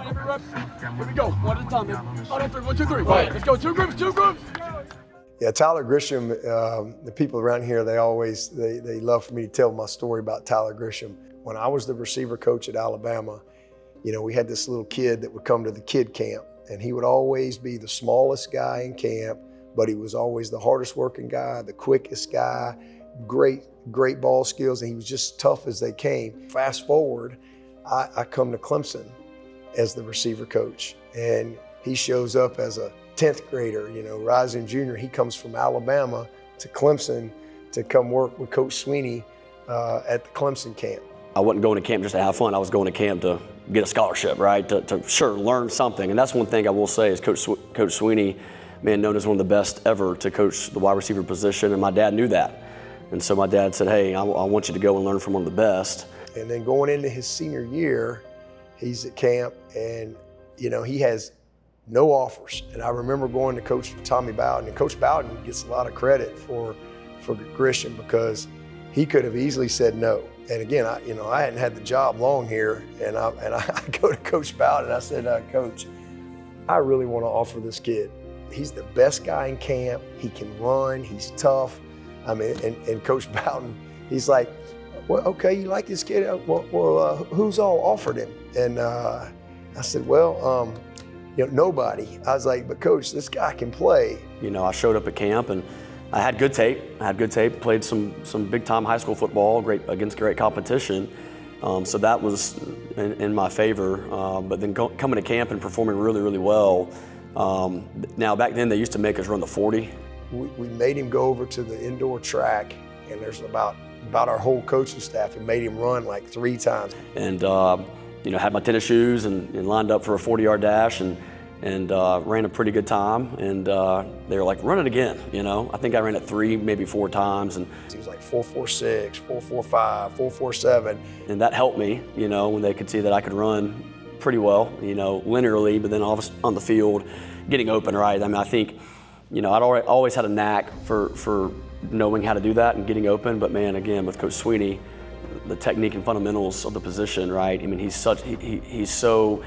Fight every rep. Here we go. One at a time, man. Out on three. 1, 2, 3. Fight. Let's go. Two groups. Yeah, Tyler Grisham, the people around here, they love for me to tell my story about Tyler Grisham. When I was the receiver coach at Alabama, you know, we had this little kid that would come to the kid camp, and he would always be the smallest guy in camp, but he was always the hardest working guy, the quickest guy, great ball skills, and he was just tough as they came. Fast forward, I come to Clemson as the receiver coach, and he shows up as a 10th grader, you know, rising junior. He comes from Alabama to Clemson to come work with Coach Sweeney at the Clemson camp. I wasn't going to camp just to have fun. I was going to camp to get a scholarship, right? To sure learn something. And that's one thing I will say is Coach Sweeney, man, known as one of the best ever to coach the wide receiver position, and my dad knew that. And so my dad said, hey, I want you to go and learn from one of the best. And then going into his senior year, he's at camp, and you know, he has no offers. And I remember going to Coach Tommy Bowden, and Coach Bowden gets a lot of credit for Grisham because he could have easily said no. And again, I hadn't had the job long here, and I go to Coach Bowden and I said, Coach, I really want to offer this kid. He's the best guy in camp. He can run. He's tough. I mean, and Coach Bowden, he's like, well, okay, you like this kid? Well, who's all offered him? And I said, well, you know, nobody. I was like, but Coach, this guy can play. You know, I showed up at camp and I had good tape. Played some big time high school football, against great competition. So that was in my favor. But then coming to camp and performing really, really well. Now back then they used to make us run the 40. We made him go over to the indoor track, and there's about our whole coaching staff, and made him run like 3 times. And you know, had my tennis shoes and lined up for a 40-yard dash and ran a pretty good time. And they were like, run it again, you know. I think I ran it 3, maybe 4 times. And he was like 4.46, 4.45, 4.47. And that helped me, you know, when they could see that I could run pretty well, you know, linearly, but then on the field, getting open, right? I mean, I think, you know, I'd always had a knack for knowing how to do that and getting open. But man, again, with Coach Sweeney, the technique and fundamentals of the position, right? I mean, he's so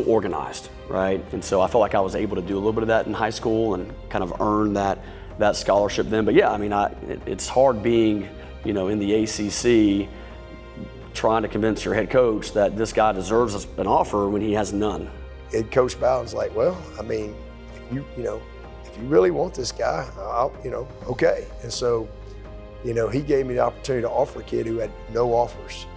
organized, right? And so I felt like I was able to do a little bit of that in high school and kind of earn that scholarship then. But yeah, I mean, it's hard being, you know, in the ACC, trying to convince your head coach that this guy deserves an offer when he has none. And Coach Bowden's like, well, I mean, if you really want this guy, okay. And so, you know, he gave me the opportunity to offer a kid who had no offers.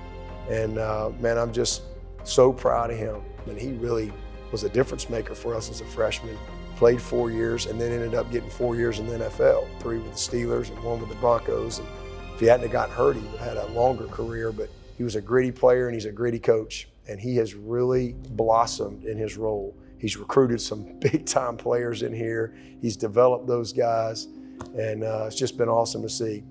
And man, I'm just so proud of him. And he really was a difference maker for us as a freshman. Played 4 years and then ended up getting 4 years in the NFL, 3 with the Steelers and 1 with the Broncos. And if he hadn't have gotten hurt, he would have had a longer career, but he was a gritty player and he's a gritty coach. And he has really blossomed in his role. He's recruited some big time players in here. He's developed those guys. And it's just been awesome to see.